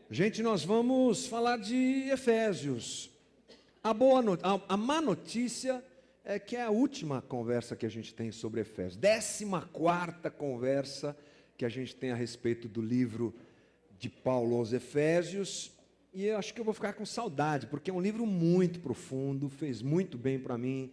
Gente, nós vamos falar de Efésios. A má notícia é que é a última conversa que a gente tem sobre Efésios. 14ª conversa que a gente tem a respeito do livro de Paulo aos Efésios. E eu acho que eu vou ficar com saudade, porque é um livro muito profundo, fez muito bem para mim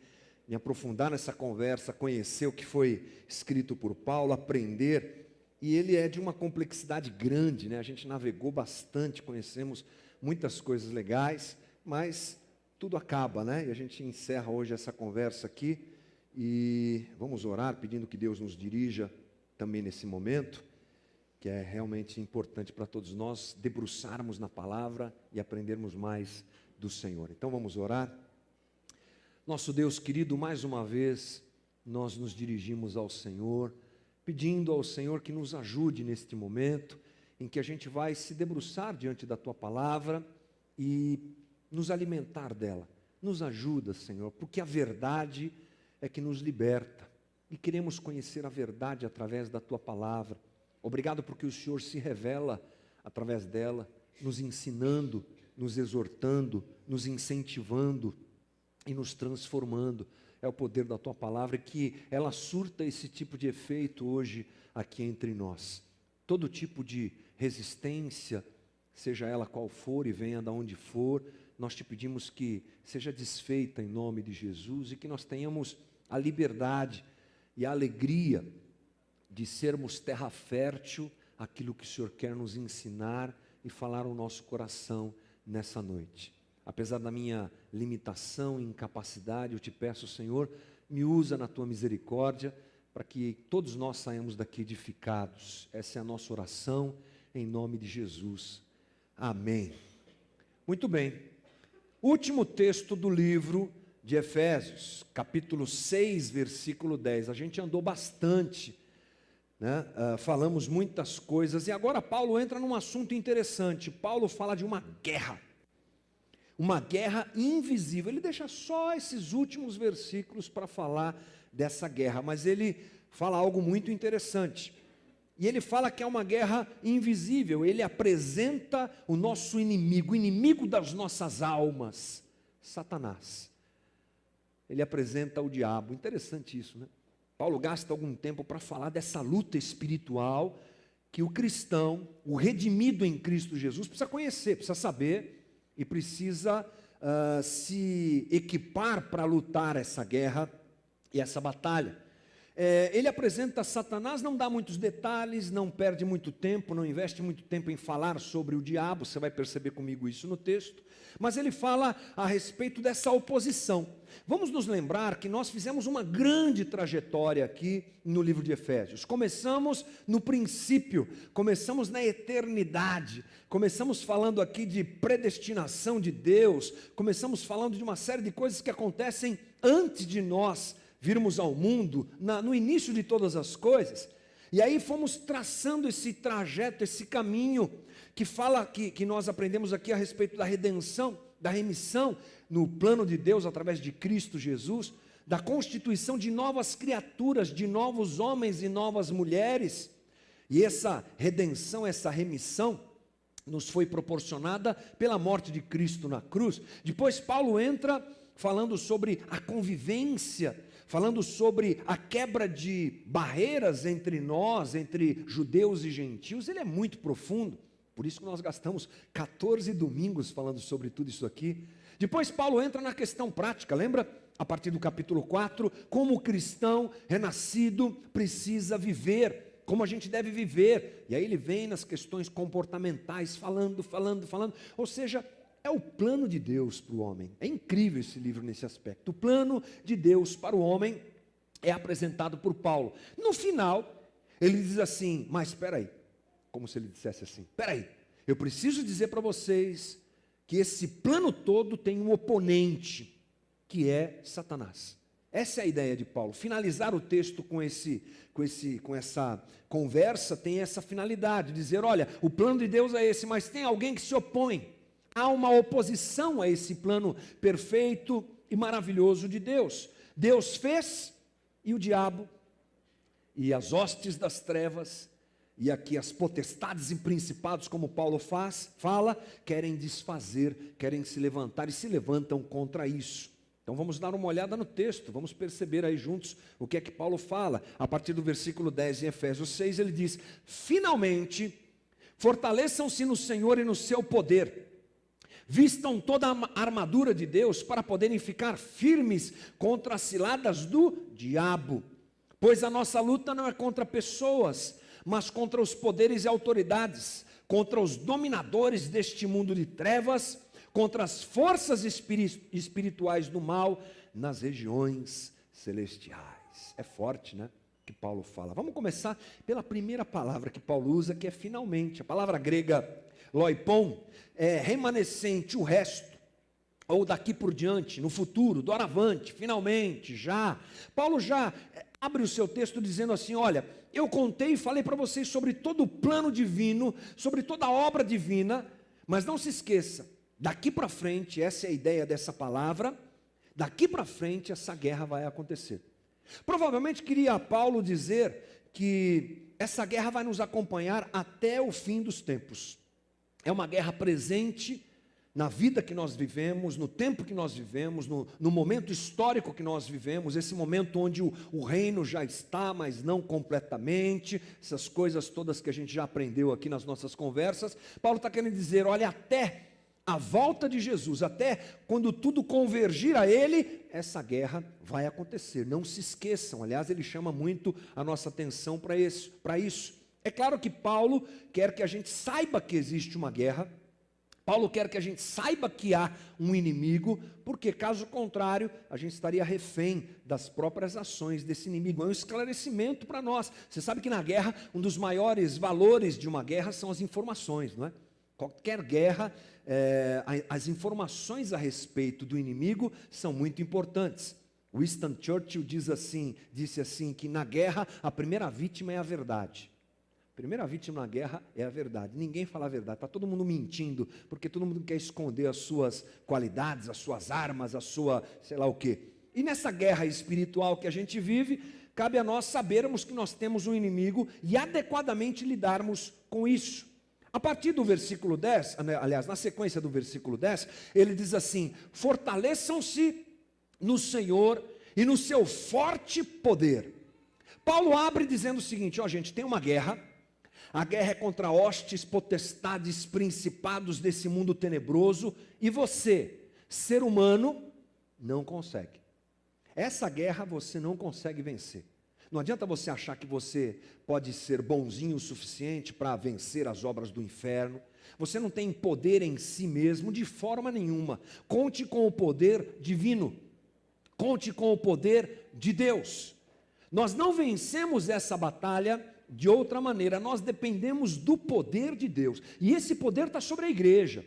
me aprofundar nessa conversa, conhecer o que foi escrito por Paulo, aprender. E ele é de uma complexidade grande, né? A gente navegou bastante, conhecemos muitas coisas legais, mas tudo acaba, né? E a gente encerra hoje essa conversa aqui e vamos orar pedindo que Deus nos dirija também nesse momento, que é realmente importante para todos nós debruçarmos na palavra e aprendermos mais do Senhor. Então vamos orar. Nosso Deus querido, mais uma vez nós nos dirigimos ao Senhor, pedindo ao Senhor que nos ajude neste momento em que a gente vai se debruçar diante da Tua palavra e nos alimentar dela. Nos ajuda, Senhor, porque a verdade é que nos liberta e queremos conhecer a verdade através da Tua palavra. Obrigado porque o Senhor se revela através dela, nos ensinando, nos exortando, nos incentivando e nos transformando. É o poder da Tua palavra que ela surta esse tipo de efeito hoje aqui entre nós. Todo tipo de resistência, seja ela qual for e venha de onde for, nós te pedimos que seja desfeita em nome de Jesus e que nós tenhamos a liberdade e a alegria de sermos terra fértil, aquilo que o Senhor quer nos ensinar e falar ao nosso coração nessa noite. Apesar da minha limitação e incapacidade, eu te peço, Senhor, me usa na Tua misericórdia, para que todos nós saímos daqui edificados. Essa é a nossa oração, em nome de Jesus. Amém. Muito bem. Último texto do livro de Efésios, capítulo 6, versículo 10. A gente andou bastante, né? Falamos muitas coisas, e agora Paulo entra num assunto interessante. Paulo fala de uma guerra invisível. Ele deixa só esses últimos versículos para falar dessa guerra, mas ele fala algo muito interessante. E ele fala que é uma guerra invisível. Ele apresenta o nosso inimigo, o inimigo das nossas almas, Satanás. Ele apresenta o diabo. Interessante isso, né? Paulo gasta algum tempo para falar dessa luta espiritual que o cristão, o redimido em Cristo Jesus, precisa conhecer, precisa saber e precisa se equipar para lutar essa guerra e essa batalha. Ele apresenta Satanás, não dá muitos detalhes, não perde muito tempo, não investe muito tempo em falar sobre o diabo, você vai perceber comigo isso no texto, mas ele fala a respeito dessa oposição. Vamos nos lembrar que nós fizemos uma grande trajetória aqui no livro de Efésios. Começamos no princípio, começamos na eternidade, começamos falando aqui de predestinação de Deus, começamos falando de uma série de coisas que acontecem antes de nós virmos ao mundo, no início de todas as coisas, e aí fomos traçando esse trajeto, esse caminho, que fala, que nós aprendemos aqui a respeito da redenção, da remissão, no plano de Deus através de Cristo Jesus, da constituição de novas criaturas, de novos homens e novas mulheres, e essa redenção, essa remissão, nos foi proporcionada pela morte de Cristo na cruz. Depois Paulo entra falando sobre a convivência, falando sobre a quebra de barreiras entre nós, entre judeus e gentios. Ele é muito profundo, por isso que nós gastamos 14 domingos falando sobre tudo isso aqui. Depois Paulo entra na questão prática, lembra? A partir do capítulo 4, como o cristão renascido precisa viver, como a gente deve viver. E aí ele vem nas questões comportamentais, falando, ou seja, é o plano de Deus para o homem. É incrível esse livro nesse aspecto. O plano de Deus para o homem é apresentado por Paulo. No final, ele diz assim, mas espera aí, como se ele dissesse assim, espera aí, eu preciso dizer para vocês que esse plano todo tem um oponente, que é Satanás. Essa é a ideia de Paulo. Finalizar o texto com essa conversa tem essa finalidade, dizer, olha, o plano de Deus é esse, mas tem alguém que se opõe. Há uma oposição a esse plano perfeito e maravilhoso de Deus. Deus fez e o diabo e as hostes das trevas e aqui as potestades e principados, como Paulo fala, querem desfazer, querem se levantar e se levantam contra isso. Então vamos dar uma olhada no texto, vamos perceber aí juntos o que é que Paulo fala. A partir do versículo 10 em Efésios 6, ele diz: finalmente, fortaleçam-se no Senhor e no seu poder, vistam toda a armadura de Deus para poderem ficar firmes contra as ciladas do diabo, pois a nossa luta não é contra pessoas, mas contra os poderes e autoridades, contra os dominadores deste mundo de trevas, contra as forças espirituais do mal nas regiões celestiais. É forte, né? Que Paulo fala. Vamos começar pela primeira palavra que Paulo usa, que é finalmente. A palavra grega loipon é remanescente, o resto, ou daqui por diante, no futuro, doravante, finalmente, já. Paulo já abre o seu texto dizendo assim: olha, eu contei e falei para vocês sobre todo o plano divino, sobre toda a obra divina, mas não se esqueça, daqui para frente, essa é a ideia dessa palavra, daqui para frente essa guerra vai acontecer. Provavelmente queria Paulo dizer que essa guerra vai nos acompanhar até o fim dos tempos. É uma guerra presente na vida que nós vivemos, no tempo que nós vivemos, no momento histórico que nós vivemos, esse momento onde o reino já está, mas não completamente, essas coisas todas que a gente já aprendeu aqui nas nossas conversas. Paulo está querendo dizer, olha, até a volta de Jesus, até quando tudo convergir a Ele, essa guerra vai acontecer. Não se esqueçam, aliás, ele chama muito a nossa atenção para isso. É claro que Paulo quer que a gente saiba que existe uma guerra, Paulo quer que a gente saiba que há um inimigo, porque caso contrário, a gente estaria refém das próprias ações desse inimigo. É um esclarecimento para nós. Você sabe que na guerra, um dos maiores valores de uma guerra são as informações, não é? Qualquer guerra, as informações a respeito do inimigo são muito importantes. Winston Churchill disse assim, que na guerra a primeira vítima é a verdade. A primeira vítima na guerra é a verdade. Ninguém fala a verdade, está todo mundo mentindo, porque todo mundo quer esconder as suas qualidades, as suas armas, a sua sei lá o quê. E nessa guerra espiritual que a gente vive, cabe a nós sabermos que nós temos um inimigo e adequadamente lidarmos com isso. A partir do versículo 10, aliás, na sequência do versículo 10, ele diz assim: fortaleçam-se no Senhor e no seu forte poder. Paulo abre dizendo o seguinte: ó gente, tem uma guerra, a guerra é contra hostes, potestades, principados desse mundo tenebroso, e você, ser humano, não consegue. Essa guerra você não consegue vencer. Não adianta você achar que você pode ser bonzinho o suficiente para vencer as obras do inferno. Você não tem poder em si mesmo de forma nenhuma. Conte com o poder divino. Conte com o poder de Deus. Nós não vencemos essa batalha de outra maneira. Nós dependemos do poder de Deus. E esse poder está sobre a igreja.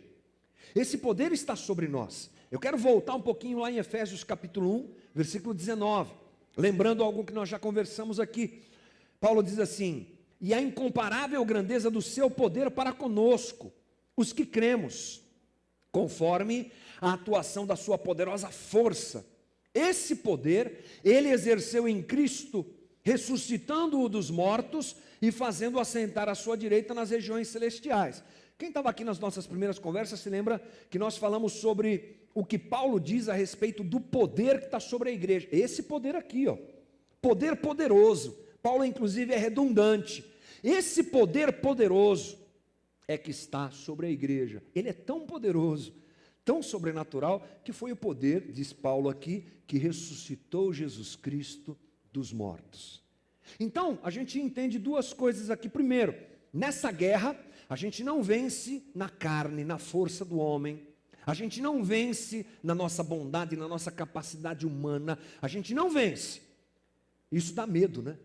Esse poder está sobre nós. Eu quero voltar um pouquinho lá em Efésios capítulo 1, versículo 19. Lembrando algo que nós já conversamos aqui. Paulo diz assim: e a incomparável grandeza do seu poder para conosco, os que cremos, conforme a atuação da sua poderosa força. Esse poder, ele exerceu em Cristo, ressuscitando-o dos mortos e fazendo-o assentar à sua direita nas regiões celestiais. Quem estava aqui nas nossas primeiras conversas se lembra que nós falamos sobre o que Paulo diz a respeito do poder que está sobre a igreja. Esse poder aqui, ó, poder poderoso. Paulo inclusive é redundante. Esse poder poderoso é que está sobre a igreja. Ele é tão poderoso, tão sobrenatural, que foi o poder, diz Paulo aqui, que ressuscitou Jesus Cristo dos mortos. Então, a gente entende duas coisas aqui. Primeiro, nessa guerra, a gente não vence na carne, na força do homem. A gente não vence na nossa bondade, na nossa capacidade humana. A gente não vence. Isso dá medo, né?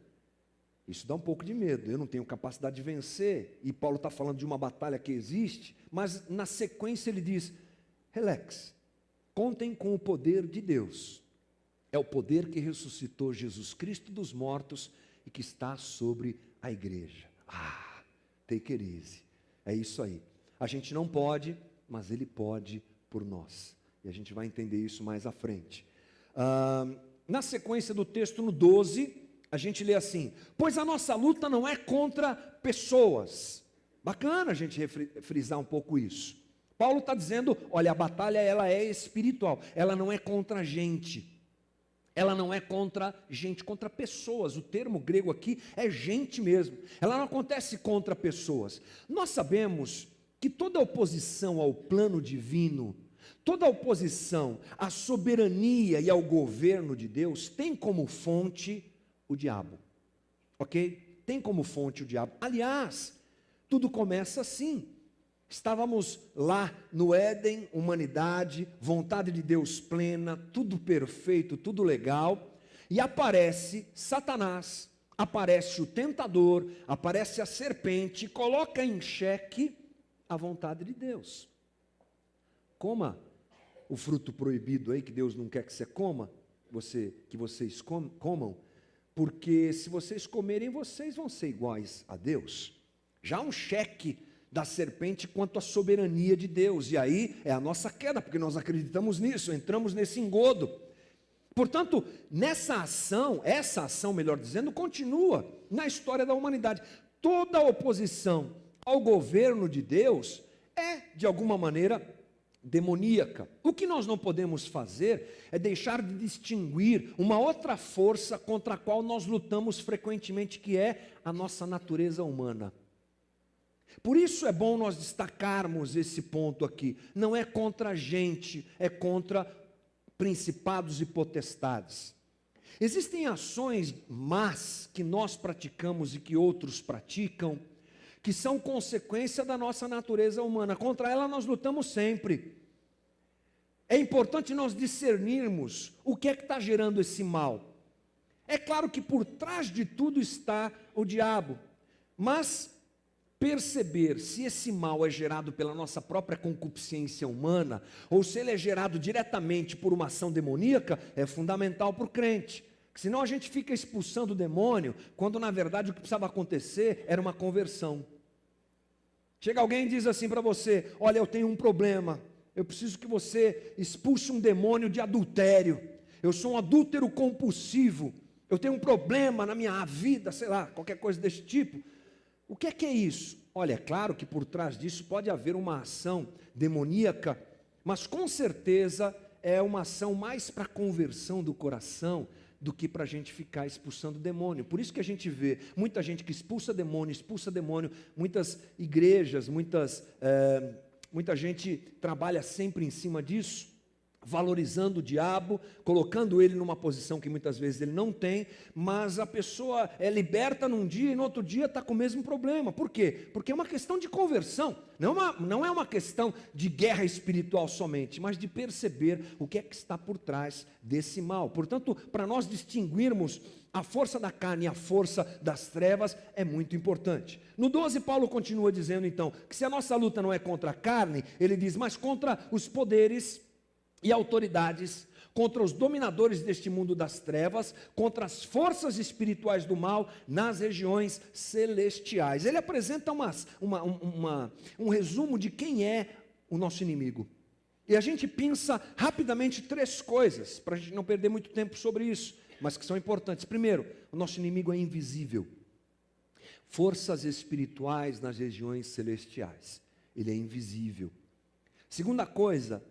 Isso dá um pouco de medo. Eu não tenho capacidade de vencer. E Paulo está falando de uma batalha que existe. Mas na sequência ele diz: relax, contem com o poder de Deus. É o poder que ressuscitou Jesus Cristo dos mortos e que está sobre a igreja. Take it easy. É isso aí. A gente não pode, mas Ele pode por nós. E a gente vai entender isso mais à frente. Na sequência do texto, no 12, a gente lê assim: pois a nossa luta não é contra pessoas. Bacana a gente frisar um pouco isso. Paulo está dizendo, olha, a batalha ela é espiritual, ela não é contra a gente. Ela não é contra gente, contra pessoas. O termo grego aqui é gente mesmo. Ela não acontece contra pessoas. Nós sabemos que toda oposição ao plano divino, toda oposição à soberania e ao governo de Deus tem como fonte o diabo. Ok? Tem como fonte o diabo. Aliás, tudo começa assim. Estávamos lá no Éden, humanidade, vontade de Deus plena, tudo perfeito, tudo legal, e aparece Satanás, aparece o tentador, aparece a serpente, e coloca em xeque a vontade de Deus. Coma o fruto proibido aí, que Deus não quer que você coma, que vocês comam, porque se vocês comerem, vocês vão ser iguais a Deus. Já um cheque da serpente quanto à soberania de Deus, e aí é a nossa queda, porque nós acreditamos nisso, entramos nesse engodo. Portanto, essa ação, melhor dizendo, continua na história da humanidade. Toda oposição ao governo de Deus é, de alguma maneira, demoníaca. O que nós não podemos fazer é deixar de distinguir uma outra força contra a qual nós lutamos frequentemente, que é a nossa natureza humana. Por isso é bom nós destacarmos esse ponto aqui. Não é contra a gente, é contra principados e potestades. Existem ações más que nós praticamos e que outros praticam, que são consequência da nossa natureza humana. Contra ela nós lutamos sempre. É importante nós discernirmos o que é que está gerando esse mal. É claro que por trás de tudo está o diabo, mas perceber se esse mal é gerado pela nossa própria concupiscência humana, ou se ele é gerado diretamente por uma ação demoníaca, é fundamental para o crente. Senão a gente fica expulsando o demônio, quando na verdade o que precisava acontecer era uma conversão. Chega alguém e diz assim para você: olha, eu tenho um problema, eu preciso que você expulse um demônio de adultério, eu sou um adúltero compulsivo, eu tenho um problema na minha vida, sei lá, qualquer coisa desse tipo. O que é isso? Olha, é claro que por trás disso pode haver uma ação demoníaca, mas com certeza é uma ação mais para conversão do coração do que para a gente ficar expulsando demônio. Por isso que a gente vê muita gente que expulsa demônio, muitas igrejas, muita gente trabalha sempre em cima disso, valorizando o diabo, colocando ele numa posição que muitas vezes ele não tem, mas a pessoa é liberta num dia e no outro dia está com o mesmo problema. Por quê? Porque é uma questão de conversão, não é uma questão de guerra espiritual somente, mas de perceber o que é que está por trás desse mal. Portanto, para nós distinguirmos a força da carne e a força das trevas é muito importante. No 12, Paulo continua dizendo então, que se a nossa luta não é contra a carne, ele diz, mas contra os poderes e autoridades, contra os dominadores deste mundo das trevas, contra as forças espirituais do mal nas regiões celestiais. Ele apresenta um resumo de quem é o nosso inimigo. E a gente pensa rapidamente três coisas, para a gente não perder muito tempo sobre isso, mas que são importantes. Primeiro, o nosso inimigo é invisível. Forças espirituais nas regiões celestiais. Ele é invisível. Segunda coisa,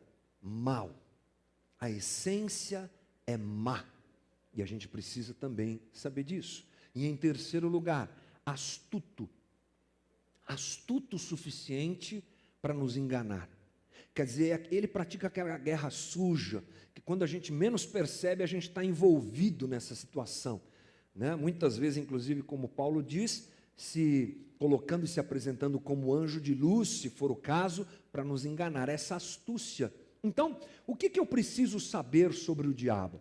mal. A essência é má, e a gente precisa também saber disso. E em terceiro lugar, astuto o suficiente para nos enganar. Quer dizer, ele pratica aquela guerra suja, que quando a gente menos percebe, a gente está envolvido nessa situação, né? Muitas vezes, inclusive, como Paulo diz, se colocando e se apresentando como anjo de luz, se for o caso, para nos enganar, essa astúcia. Então, o que eu preciso saber sobre o diabo?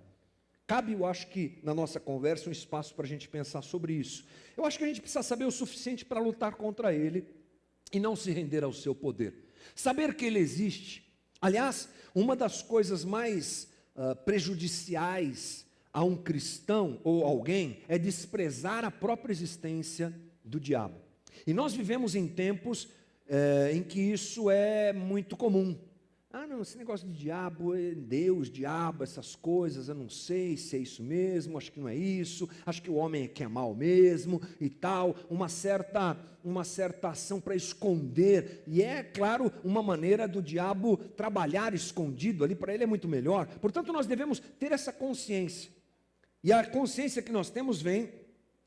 Cabe, eu acho que na nossa conversa, um espaço para a gente pensar sobre isso. Eu acho que a gente precisa saber o suficiente para lutar contra ele e não se render ao seu poder. Saber que ele existe. Aliás, uma das coisas mais prejudiciais a um cristão ou alguém é desprezar a própria existência do diabo. E nós vivemos em tempos em que isso é muito comum. Ah, não, esse negócio de diabo, Deus, diabo, essas coisas, eu não sei se é isso mesmo, acho que não é isso, acho que o homem é que é mal mesmo e tal, uma certa ação para esconder, e é, claro, uma maneira do diabo trabalhar escondido ali, para ele é muito melhor. Portanto, nós devemos ter essa consciência, e a consciência que nós temos vem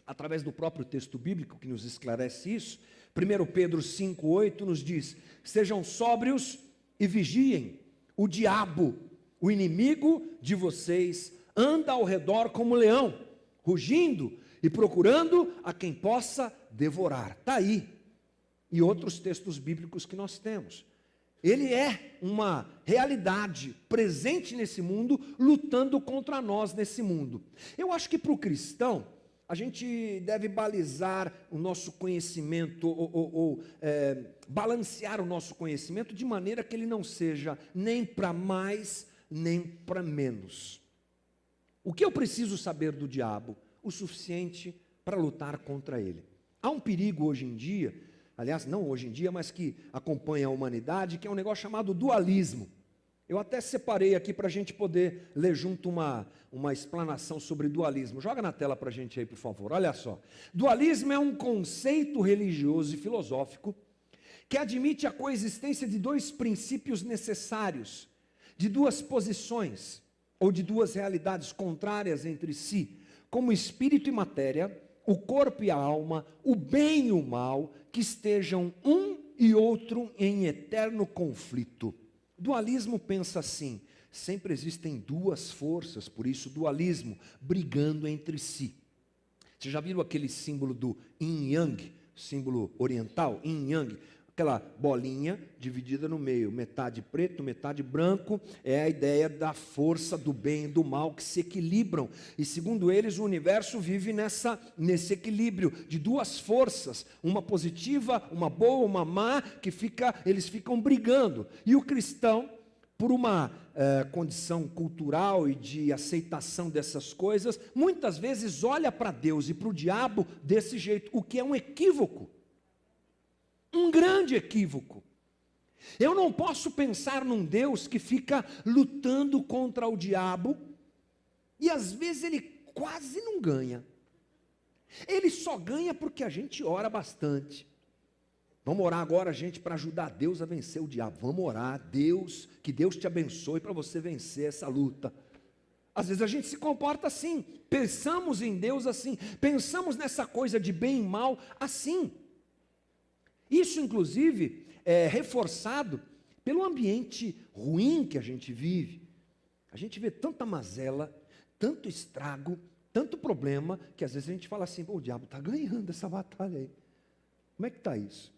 através do próprio texto bíblico que nos esclarece isso. 1 Pedro 5,8 nos diz: sejam sóbrios e vigiem, o diabo, o inimigo de vocês, anda ao redor como leão, rugindo e procurando a quem possa devorar. Está aí. E outros textos bíblicos que nós temos. Ele é uma realidade presente nesse mundo, lutando contra nós nesse mundo. Eu acho que para o cristão, a gente deve balizar o nosso conhecimento, balancear o nosso conhecimento de maneira que ele não seja nem para mais, nem para menos. O que eu preciso saber do diabo? O suficiente para lutar contra ele. Há um perigo hoje em dia, aliás, não hoje em dia, mas que acompanha a humanidade, que é um negócio chamado dualismo. Eu até separei aqui para a gente poder ler junto uma explanação sobre dualismo. Joga na tela para a gente aí, por favor. Olha só. Dualismo é um conceito religioso e filosófico que admite a coexistência de dois princípios necessários, de duas posições, ou de duas realidades contrárias entre si, como espírito e matéria, o corpo e a alma, o bem e o mal, que estejam um e outro em eterno conflito. Dualismo pensa assim: sempre existem duas forças, por isso dualismo, brigando entre si. Você já viram aquele símbolo do yin yang, símbolo oriental, yin yang? Aquela bolinha dividida no meio, metade preto, metade branco, é a ideia da força do bem e do mal que se equilibram. E segundo eles, o universo vive nesse equilíbrio de duas forças, uma positiva, uma boa, uma má, que eles ficam brigando. E o cristão, por uma condição cultural e de aceitação dessas coisas, muitas vezes olha para Deus e para o diabo desse jeito, o que é um equívoco. Um grande equívoco. Eu não posso pensar num Deus que fica lutando contra o diabo e às vezes ele quase não ganha. Ele só ganha porque a gente ora bastante. Vamos orar agora, gente, para ajudar Deus a vencer o diabo. Vamos orar, Deus, que Deus te abençoe para você vencer essa luta. Às vezes a gente se comporta assim, pensamos em Deus assim, pensamos nessa coisa de bem e mal assim. Isso, inclusive, é reforçado pelo ambiente ruim que a gente vive. A gente vê tanta mazela, tanto estrago, tanto problema, que às vezes a gente fala assim: o diabo está ganhando essa batalha aí. Como é que está isso?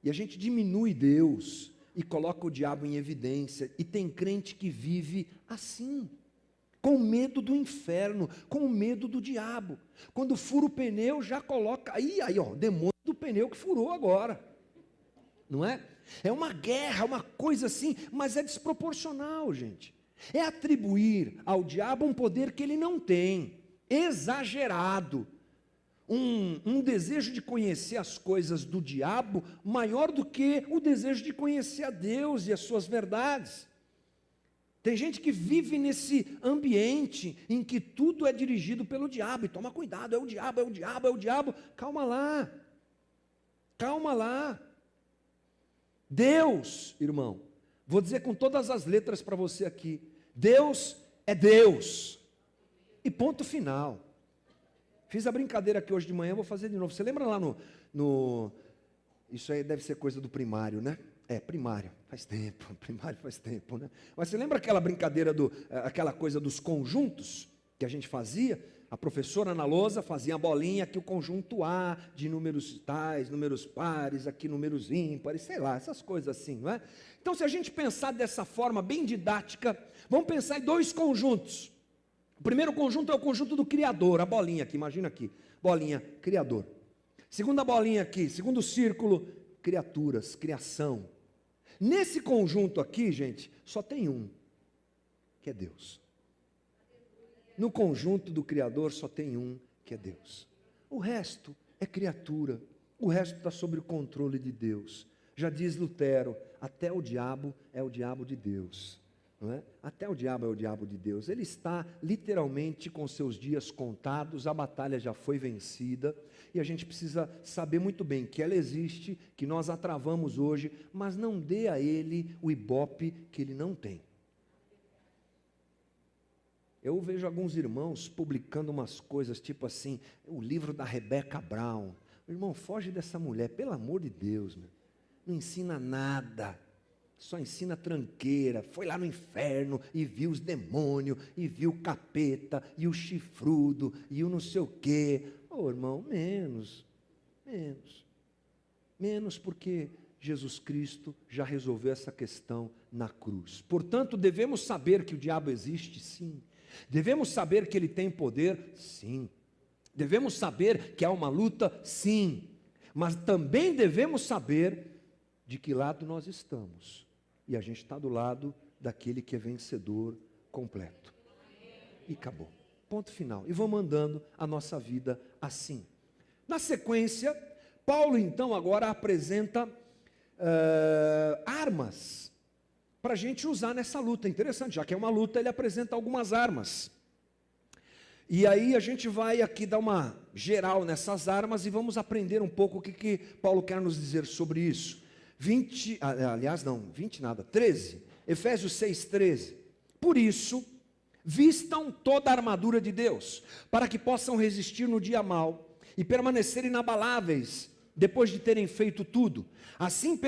E a gente diminui Deus e coloca o diabo em evidência. E tem crente que vive assim, com medo do inferno, com medo do diabo. Quando fura o pneu, já coloca, aí ó, demônio do pneu que furou agora, não é? É uma guerra, uma coisa assim, mas é desproporcional, gente. É atribuir ao diabo um poder que ele não tem, exagerado, um desejo de conhecer as coisas do diabo maior do que o desejo de conhecer a Deus e as suas verdades. Tem gente que vive nesse ambiente em que tudo é dirigido pelo diabo, e toma cuidado, é o diabo, é o diabo, é o diabo. Calma lá, calma lá. Deus, irmão, vou dizer com todas as letras para você aqui, Deus é Deus, e ponto final. Fiz a brincadeira aqui hoje de manhã, vou fazer de novo. Você lembra lá isso aí deve ser coisa do primário, né? Primário, faz tempo, primário faz tempo, né? Mas você lembra aquela brincadeira, aquela coisa dos conjuntos que a gente fazia? A professora na lousa fazia a bolinha, aqui o conjunto A, de números tais, números pares, aqui números ímpares, sei lá, essas coisas assim, não é? Então, se a gente pensar dessa forma bem didática, vamos pensar em dois conjuntos. O primeiro conjunto é o conjunto do Criador, a bolinha aqui, imagina aqui, bolinha, Criador. Segunda bolinha aqui, segundo círculo, criaturas, criação. Nesse conjunto aqui, gente, só tem um, que é Deus. No conjunto do Criador só tem um, que é Deus. O resto é criatura, o resto está sob o controle de Deus. Já diz Lutero, até o diabo é o diabo de Deus. Não é? Até o diabo é o diabo de Deus. Ele está literalmente com seus dias contados, a batalha já foi vencida, e a gente precisa saber muito bem que ela existe, que nós a travamos hoje, mas não dê a ele o ibope que ele não tem. Eu vejo alguns irmãos publicando umas coisas tipo assim, o livro da Rebecca Brown. Irmão, foge dessa mulher, pelo amor de Deus, meu. Não ensina nada. Só ensina tranqueira, foi lá no inferno e viu os demônios, e viu o capeta, e o chifrudo, e o não sei o quê. Ô irmão, menos, porque Jesus Cristo já resolveu essa questão na cruz. Portanto, devemos saber que o diabo existe, sim. Devemos saber que ele tem poder, sim. Devemos saber que há uma luta, sim. Mas também devemos saber de que lado nós estamos. E a gente está do lado daquele que é vencedor completo. E acabou. Ponto final. E vamos andando a nossa vida assim. Na sequência, Paulo então agora apresenta armas para a gente usar nessa luta. Interessante, já que é uma luta, ele apresenta algumas armas. E aí a gente vai aqui dar uma geral nessas armas e vamos aprender um pouco o que Paulo quer nos dizer sobre isso. 13, Efésios 6:13. Por isso, vistam toda a armadura de Deus, para que possam resistir no dia mau e permanecer inabaláveis, depois de terem feito tudo. Assim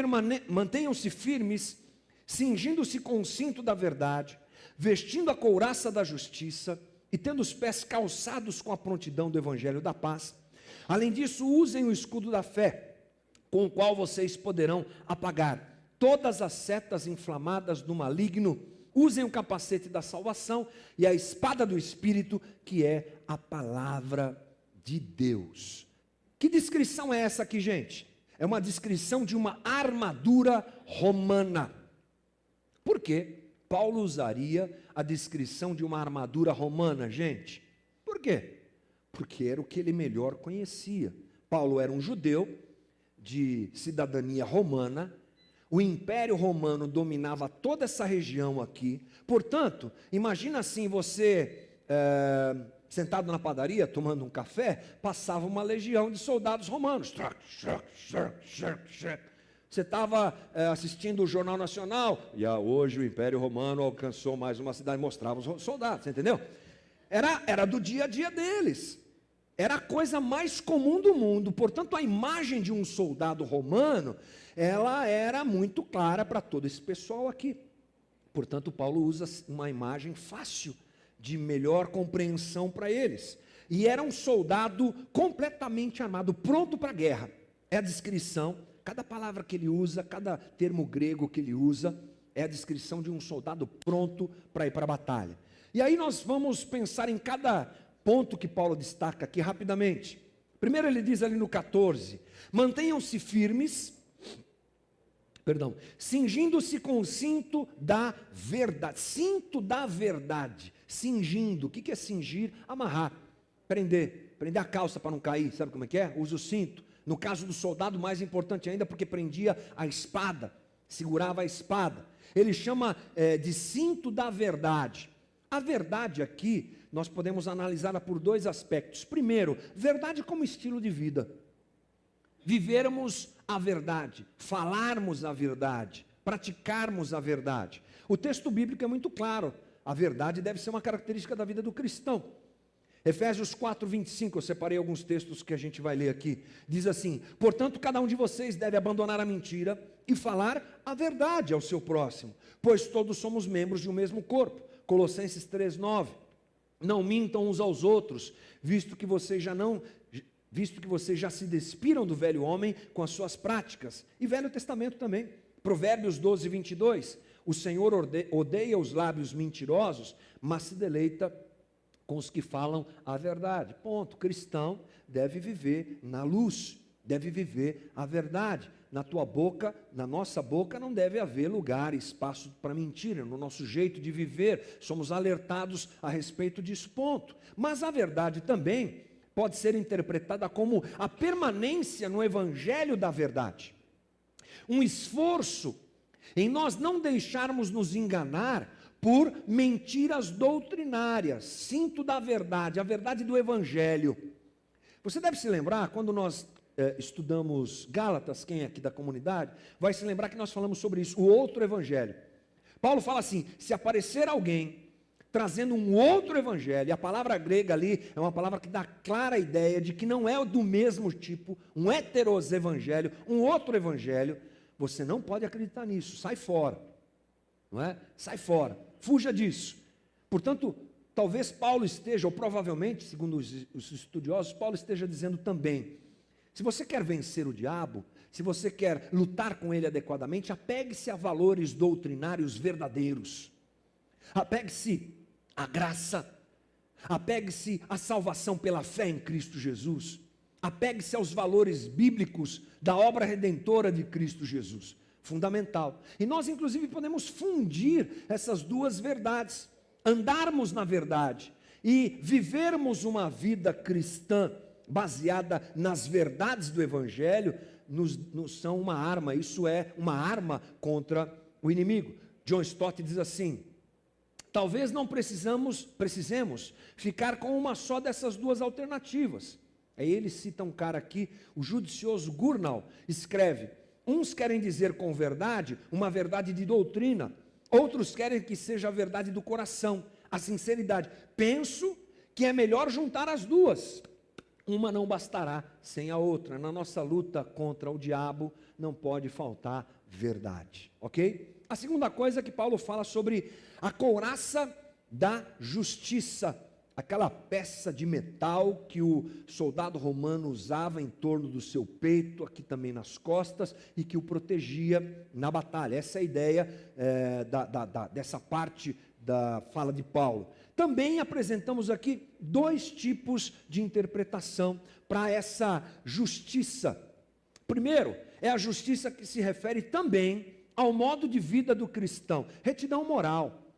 mantenham-se firmes, cingindo-se com o cinto da verdade, vestindo a couraça da justiça e tendo os pés calçados com a prontidão do evangelho da paz. Além disso, usem o escudo da fé, com o qual vocês poderão apagar todas as setas inflamadas do maligno. Usem o capacete da salvação e a espada do Espírito, que é a palavra de Deus. Que descrição é essa aqui, gente? É uma descrição de uma armadura romana. Por quê? Paulo usaria a descrição de uma armadura romana, gente? Por quê? Porque era o que ele melhor conhecia. Paulo era um judeu de cidadania romana, o Império Romano dominava toda essa região aqui. Portanto, imagina assim, você sentado na padaria, tomando um café, passava uma legião de soldados romanos. Você estava assistindo o Jornal Nacional, e hoje o Império Romano alcançou mais uma cidade, mostrava os soldados, você entendeu? Era do dia a dia deles. Era a coisa mais comum do mundo. Portanto, a imagem de um soldado romano, ela era muito clara para todo esse pessoal aqui. Portanto, Paulo usa uma imagem fácil, de melhor compreensão para eles. E era um soldado completamente armado, pronto para a guerra. É a descrição, cada palavra que ele usa, cada termo grego que ele usa, é a descrição de um soldado pronto para ir para a batalha. E aí nós vamos pensar em cada ponto que Paulo destaca aqui rapidamente. Primeiro ele diz ali no 14, mantenham-se firmes, cingindo-se com o cinto da verdade. Cinto da verdade, cingindo. O que é cingir? Amarrar, prender a calça para não cair, sabe como é que é? Usa o cinto. No caso do soldado, mais importante ainda, porque prendia a espada, segurava a espada. Ele chama de cinto da verdade. A verdade aqui, nós podemos analisá-la por dois aspectos. Primeiro, verdade como estilo de vida. Vivermos a verdade, falarmos a verdade, praticarmos a verdade. O texto bíblico é muito claro. A verdade deve ser uma característica da vida do cristão. Efésios 4:25, eu separei alguns textos que a gente vai ler aqui. Diz assim: portanto, cada um de vocês deve abandonar a mentira e falar a verdade ao seu próximo, pois todos somos membros de um mesmo corpo. Colossenses 3:9. Não mintam uns aos outros, visto que vocês já se despiram do velho homem com as suas práticas. E Velho Testamento também. Provérbios 12:22. O Senhor odeia os lábios mentirosos, mas se deleita com os que falam a verdade. Ponto. Cristão deve viver na luz, deve viver a verdade. Na tua boca, na nossa boca, não deve haver lugar, espaço para mentira. No nosso jeito de viver, somos alertados a respeito disso, ponto. Mas a verdade também pode ser interpretada como a permanência no evangelho da verdade. um esforço em nós não deixarmos nos enganar por mentiras doutrinárias, cinto da verdade, a verdade do Evangelho. Você deve se lembrar, quando nós estudamos Gálatas, quem é aqui da comunidade, vai se lembrar que nós falamos sobre isso, o outro Evangelho. Paulo fala assim, se aparecer alguém trazendo um outro evangelho, e a palavra grega ali é uma palavra que dá clara ideia de que não é do mesmo tipo, um heteros evangelho, um outro evangelho, você não pode acreditar nisso, sai fora, não é? Sai fora, fuja disso. Portanto, talvez Paulo esteja, ou provavelmente, segundo os estudiosos, Paulo esteja dizendo também, se você quer vencer o diabo, se você quer lutar com ele adequadamente, apegue-se a valores doutrinários verdadeiros, apegue-se à graça, apegue-se à salvação pela fé em Cristo Jesus, apegue-se aos valores bíblicos da obra redentora de Cristo Jesus, fundamental. E nós inclusive podemos fundir essas duas verdades, andarmos na verdade e vivermos uma vida cristã baseada nas verdades do Evangelho, nos são uma arma, isso é uma arma contra o inimigo. John Stott diz assim, talvez não precisemos ficar com uma só dessas duas alternativas. Aí ele cita um cara aqui, o judicioso Gurnall, escreve, uns querem dizer com verdade, uma verdade de doutrina, outros querem que seja a verdade do coração, a sinceridade. Penso que é melhor juntar as duas, uma não bastará sem a outra. Na nossa luta contra o diabo não pode faltar verdade, ok? A segunda coisa que Paulo fala sobre a couraça da justiça, aquela peça de metal que o soldado romano usava em torno do seu peito, aqui também nas costas, e que o protegia na batalha. Essa é a ideia dessa parte da fala de Paulo. Também apresentamos aqui dois tipos de interpretação para essa justiça. Primeiro, é a justiça que se refere também ao modo de vida do cristão, retidão moral.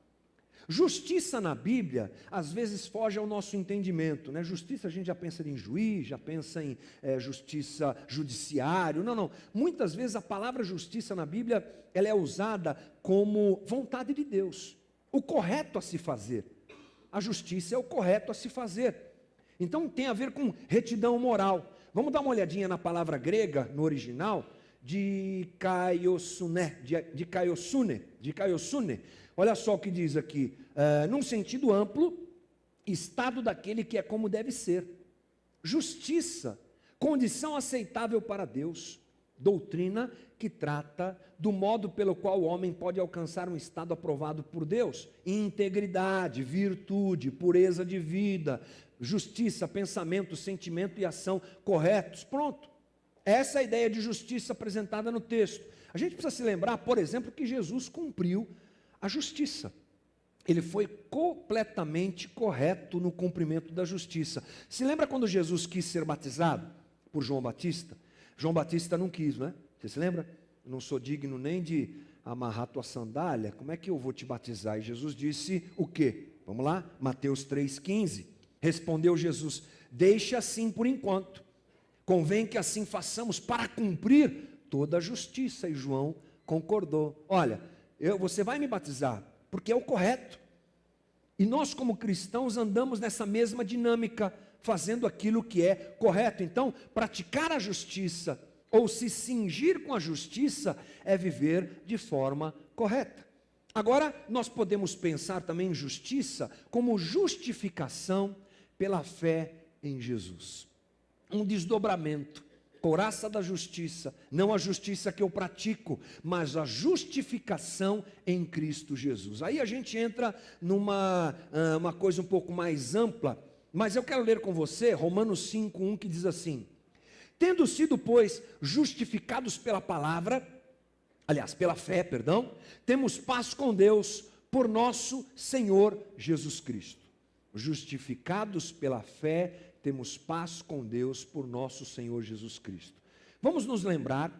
Justiça na Bíblia, às vezes foge ao nosso entendimento, né? Justiça a gente já pensa em juiz, já pensa em justiça judiciário, não. Muitas vezes a palavra justiça na Bíblia, ela é usada como vontade de Deus, o correto a se fazer. A justiça é o correto a se fazer. Então tem a ver com retidão moral. Vamos dar uma olhadinha na palavra grega, no original, de kaiosune. Olha só o que diz aqui, num sentido amplo, estado daquele que é como deve ser. Justiça, condição aceitável para Deus. Doutrina que trata do modo pelo qual o homem pode alcançar um estado aprovado por Deus. Integridade, virtude, pureza de vida, justiça, pensamento, sentimento e ação corretos. Pronto. Essa é a ideia de justiça apresentada no texto. A gente precisa se lembrar, por exemplo, que Jesus cumpriu a justiça. Ele foi completamente correto no cumprimento da justiça. Se lembra quando Jesus quis ser batizado por João Batista? João Batista não quis, né? Você se lembra? Não sou digno nem de amarrar tua sandália, como é que eu vou te batizar? E Jesus disse o quê? Vamos lá, Mateus 3,15. Respondeu Jesus, deixa assim por enquanto. Convém que assim façamos para cumprir toda a justiça. E João concordou. Olha, você vai me batizar, porque é o correto. E nós como cristãos andamos nessa mesma dinâmica, fazendo aquilo que é correto. Então, praticar a justiça, ou se cingir com a justiça, é viver de forma correta. Agora, nós podemos pensar também em justiça como justificação pela fé em Jesus. Um desdobramento, couraça da justiça, não a justiça que eu pratico, mas a justificação em Cristo Jesus. Aí a gente entra numa uma coisa um pouco mais ampla, mas eu quero ler com você Romanos 5:1, que diz assim: tendo sido, pois, justificados pela palavra, pela fé, temos paz com Deus por nosso Senhor Jesus Cristo. Justificados pela fé, temos paz com Deus por nosso Senhor Jesus Cristo. Vamos nos lembrar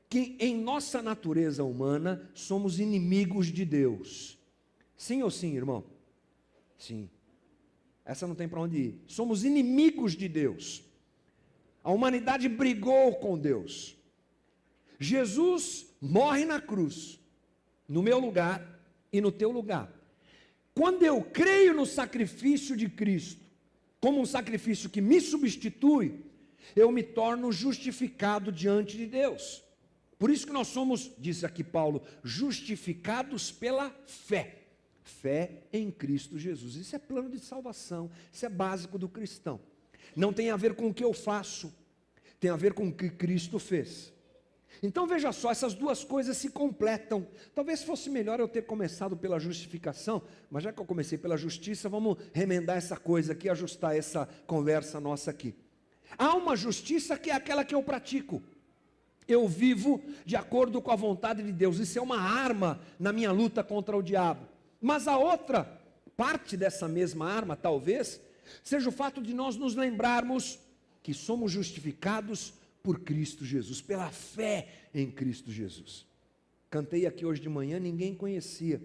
que em nossa natureza humana somos inimigos de Deus. Sim ou sim, irmão? Sim. Essa não tem para onde ir. Somos inimigos de Deus. A humanidade brigou com Deus. Jesus morre na cruz, no meu lugar e no teu lugar. Quando eu creio no sacrifício de Cristo, como um sacrifício que me substitui, eu me torno justificado diante de Deus. Por isso que nós somos, diz aqui Paulo, justificados pela fé. Fé em Cristo Jesus. Isso é plano de salvação, isso é básico do cristão. Não tem a ver com o que eu faço, tem a ver com o que Cristo fez. Então veja só, essas duas coisas se completam. Talvez fosse melhor eu ter começado pela justificação, mas já que eu comecei pela justiça, vamos remendar essa coisa aqui, ajustar essa conversa nossa aqui. Há uma justiça que é aquela que eu pratico. Eu vivo de acordo com a vontade de Deus. Isso é uma arma na minha luta contra o diabo. Mas a outra parte dessa mesma arma, talvez, seja o fato de nós nos lembrarmos que somos justificados por Cristo Jesus, pela fé em Cristo Jesus. Cantei aqui hoje de manhã, ninguém conhecia,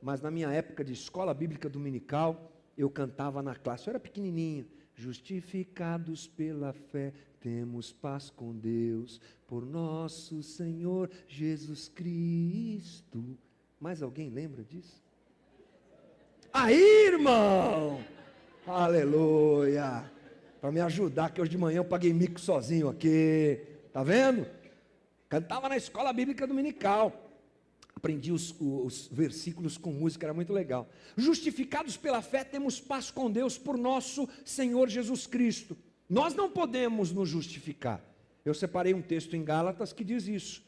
mas na minha época de escola bíblica dominical, eu cantava na classe, eu era pequenininho. Justificados pela fé, temos paz com Deus, por nosso Senhor Jesus Cristo. Mais alguém lembra disso? Aí, irmão! Aleluia! Para me ajudar, que hoje de manhã eu paguei mico sozinho aqui, tá vendo? Cantava na escola bíblica dominical. Aprendi os versículos com música, era muito legal. Justificados pela fé, temos paz com Deus por nosso Senhor Jesus Cristo. Nós não podemos nos justificar. Eu separei um texto em Gálatas que diz isso.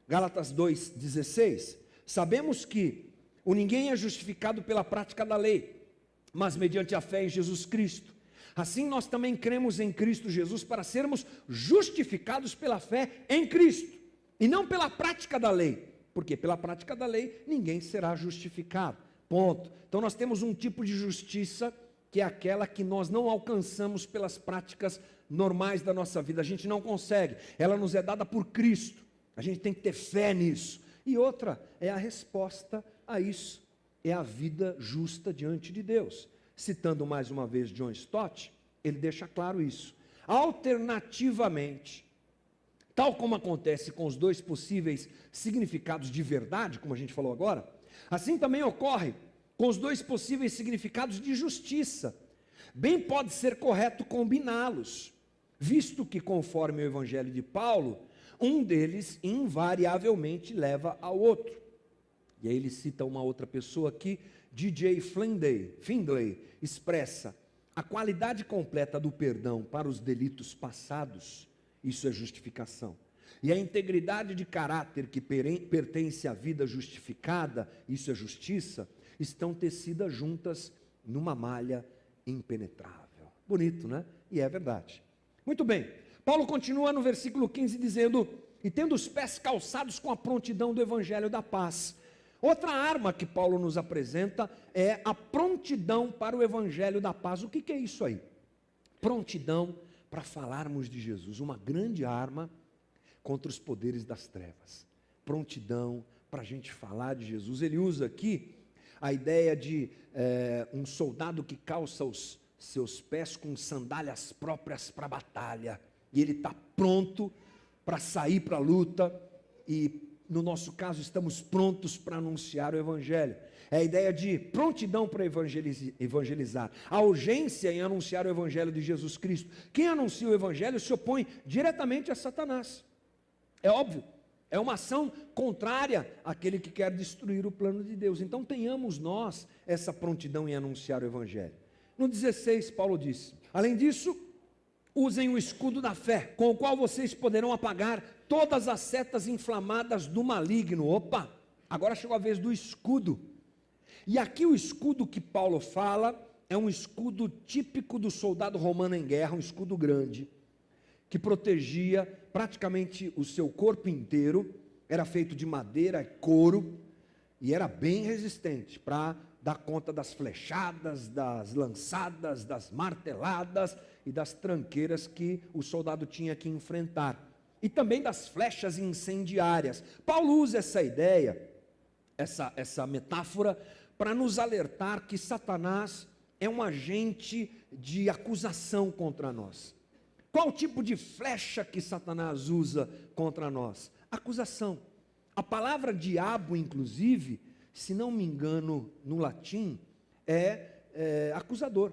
Gálatas 2,16. Sabemos que o ninguém é justificado pela prática da lei, mas mediante a fé em Jesus Cristo. Assim nós também cremos em Cristo Jesus para sermos justificados pela fé em Cristo, e não pela prática da lei. Porque pela prática da lei, ninguém será justificado, ponto. Então nós temos um tipo de justiça, que é aquela que nós não alcançamos pelas práticas normais da nossa vida, a gente não consegue, ela nos é dada por Cristo, a gente tem que ter fé nisso. E outra, é a resposta a isso, é a vida justa diante de Deus. Citando mais uma vez John Stott, ele deixa claro isso. Alternativamente, tal como acontece com os dois possíveis significados de verdade, como a gente falou agora, assim também ocorre com os dois possíveis significados de justiça. Bem pode ser correto combiná-los, visto que, conforme o Evangelho de Paulo, um deles invariavelmente leva ao outro. E aí ele cita uma outra pessoa aqui, D.J. Findlay, expressa: a qualidade completa do perdão para os delitos passados, isso é justificação. E a integridade de caráter que pertence à vida justificada, isso é justiça, estão tecidas juntas numa malha impenetrável. Bonito, né? E é verdade. Muito bem, Paulo continua no versículo 15 dizendo: e tendo os pés calçados com a prontidão do evangelho da paz. Outra arma que Paulo nos apresenta é a prontidão para o evangelho da paz. O que é isso aí? Prontidão para falarmos de Jesus, uma grande arma contra os poderes das trevas. Prontidão para a gente falar de Jesus. Ele usa aqui a ideia de um soldado que calça os seus pés com sandálias próprias para a batalha, e ele está pronto para sair para a luta, e no nosso caso estamos prontos para anunciar o evangelho. É a ideia de prontidão para evangelizar, a urgência em anunciar o evangelho de Jesus Cristo. Quem anuncia o evangelho se opõe diretamente a Satanás, é óbvio, é uma ação contrária àquele que quer destruir o plano de Deus. Então tenhamos nós essa prontidão em anunciar o evangelho. No 16 Paulo diz: além disso, usem o escudo da fé, com o qual vocês poderão apagar todas as setas inflamadas do maligno. Opa, agora chegou a vez do escudo. E aqui o escudo que Paulo fala é um escudo típico do soldado romano em guerra, um escudo grande, que protegia praticamente o seu corpo inteiro, era feito de madeira, couro, e era bem resistente para dar conta das flechadas, das lançadas, das marteladas e das tranqueiras que o soldado tinha que enfrentar, e também das flechas incendiárias. Paulo usa essa ideia, essa metáfora, para nos alertar que Satanás é um agente de acusação contra nós. Qual tipo de flecha que Satanás usa contra nós? acusação. A palavra diabo, inclusive, se não me engano, no latim, é acusador.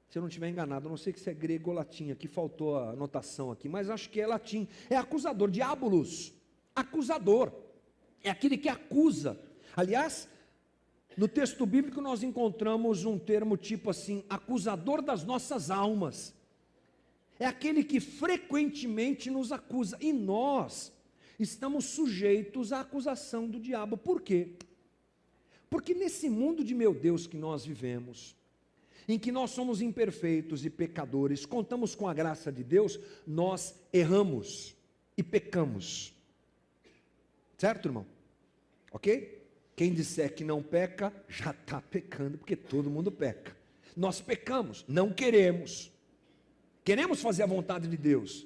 Se eu não estiver enganado, eu não sei se é grego ou latim, aqui faltou a anotação aqui, mas acho que é latim. É acusador, diabolos, acusador. É aquele que acusa. Aliás, no texto bíblico nós encontramos um termo tipo assim, acusador das nossas almas. É aquele que frequentemente nos acusa. E nós estamos sujeitos à acusação do diabo. Por quê? Porque nesse mundo de meu Deus que nós vivemos, em que nós somos imperfeitos e pecadores, contamos com a graça de Deus, nós erramos e pecamos. Certo, irmão? Ok? Quem disser que não peca, já está pecando, porque todo mundo peca. Nós pecamos, não queremos. Queremos fazer a vontade de Deus,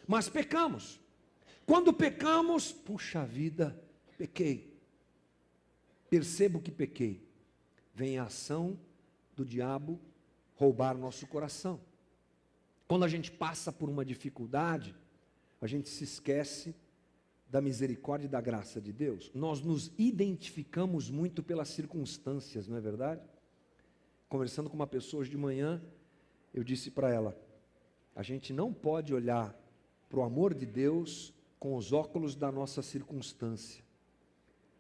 mas pecamos. Quando pecamos, puxa vida, pequei. Percebo que pequei. Vem a ação do diabo roubar nosso coração. Quando a gente passa por uma dificuldade, a gente se esquece da misericórdia e da graça de Deus. Nós nos identificamos muito pelas circunstâncias, não é verdade? Conversando com uma pessoa hoje de manhã, eu disse para ela, a gente não pode olhar para o amor de Deus com os óculos da nossa circunstância.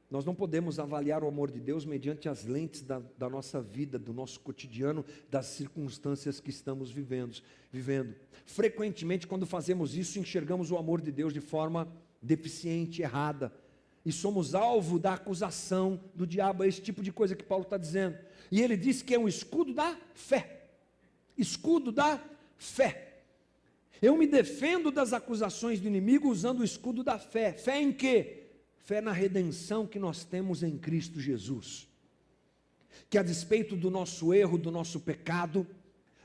Nós não podemos avaliar o amor de Deus mediante as lentes da nossa vida, do nosso cotidiano, das circunstâncias que estamos vivendo. Frequentemente, quando fazemos isso, enxergamos o amor de Deus de forma deficiente, errada, e somos alvo da acusação do diabo. É esse tipo de coisa que Paulo está dizendo. E ele diz que é um escudo da fé. Escudo da fé. Eu me defendo das acusações do inimigo usando o escudo da fé. Fé em quê? Fé na redenção que nós temos em Cristo Jesus. Que a despeito do nosso erro, do nosso pecado,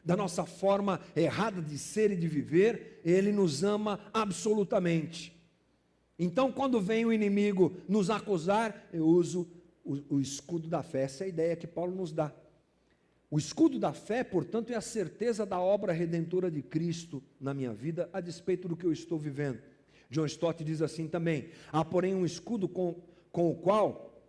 da nossa forma errada de ser e de viver, Ele nos ama absolutamente. Então, quando vem o inimigo nos acusar, eu uso o escudo da fé. Essa é a ideia que Paulo nos dá. O escudo da fé, portanto, é a certeza da obra redentora de Cristo na minha vida, a despeito do que eu estou vivendo. John Stott diz assim também, há porém um escudo com o qual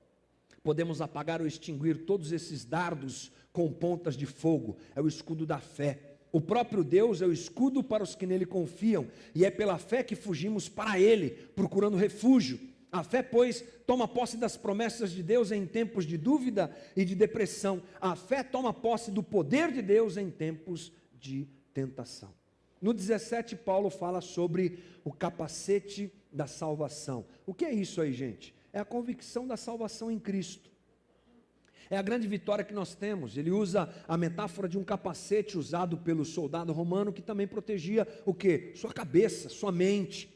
podemos apagar ou extinguir todos esses dardos com pontas de fogo, é o escudo da fé. O próprio Deus é o escudo para os que nele confiam, e é pela fé que fugimos para Ele, procurando refúgio. A fé, pois, toma posse das promessas de Deus em tempos de dúvida e de depressão. A fé toma posse do poder de Deus em tempos de tentação. No 17, Paulo fala sobre o capacete da salvação. O que é isso aí, gente? É a convicção da salvação em Cristo. É a grande vitória que nós temos. Ele usa a metáfora de um capacete usado pelo soldado romano que também protegia o quê? Sua cabeça, sua mente.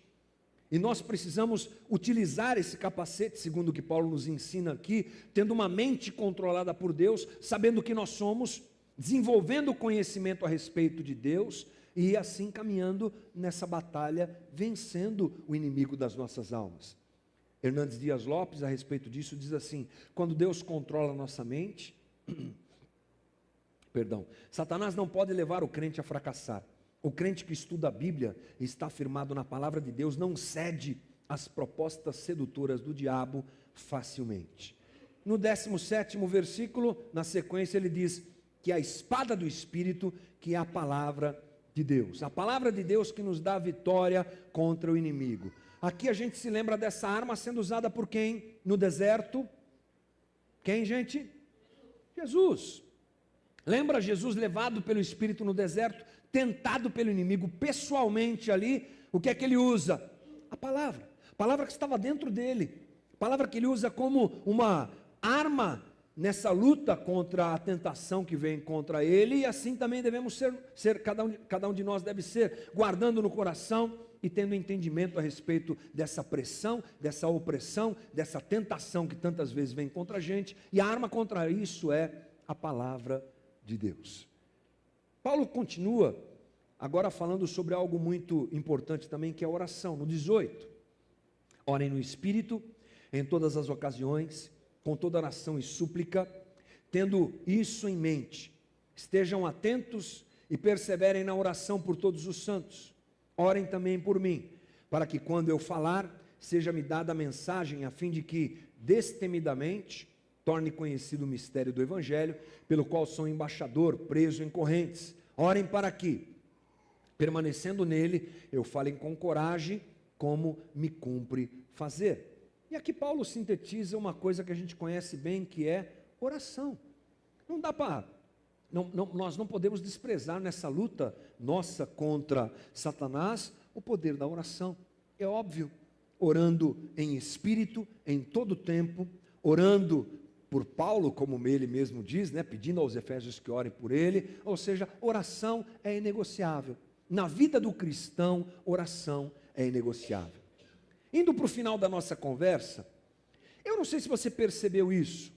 E nós precisamos utilizar esse capacete, segundo o que Paulo nos ensina aqui, tendo uma mente controlada por Deus, sabendo que nós somos, desenvolvendo conhecimento a respeito de Deus, e assim caminhando nessa batalha, vencendo o inimigo das nossas almas. Hernandes Dias Lopes, a respeito disso, diz assim, quando Deus controla a nossa mente, Satanás não pode levar o crente a fracassar. O crente que estuda a Bíblia e está firmado na palavra de Deus não cede às propostas sedutoras do diabo facilmente. No 17º versículo, na sequência, ele diz que a espada do Espírito, que é a palavra de Deus. A palavra de Deus que nos dá a vitória contra o inimigo. Aqui a gente se lembra dessa arma sendo usada por quem? No deserto. Quem, gente? Jesus. Lembra Jesus levado pelo Espírito no deserto, tentado pelo inimigo pessoalmente ali, o que é que ele usa? A palavra que estava dentro dele, a palavra que ele usa como uma arma nessa luta contra a tentação que vem contra ele, e assim também devemos ser cada um de nós deve ser, guardando no coração e tendo entendimento a respeito dessa pressão, dessa opressão, dessa tentação que tantas vezes vem contra a gente, e a arma contra isso é a palavra de Deus. Paulo continua agora falando sobre algo muito importante também, que é a oração. No 18, orem no Espírito, em todas as ocasiões, com toda oração e súplica, tendo isso em mente, estejam atentos e perseverem na oração por todos os santos. Orem também por mim, para que quando eu falar, seja-me dada a mensagem, a fim de que, destemidamente, torne conhecido o mistério do Evangelho, pelo qual sou embaixador, preso em correntes. Orem para que, permanecendo nele, eu fale com coragem, como me cumpre fazer. E aqui Paulo sintetiza uma coisa que a gente conhece bem, que é oração. Não dá para... nós não podemos desprezar nessa luta nossa contra Satanás o poder da oração. É óbvio, orando em espírito, em todo tempo, orando por Paulo, como ele mesmo diz, né, pedindo aos Efésios que orem por ele, ou seja, oração é inegociável. Na vida do cristão, oração é inegociável. Indo para o final da nossa conversa, eu não sei se você percebeu isso,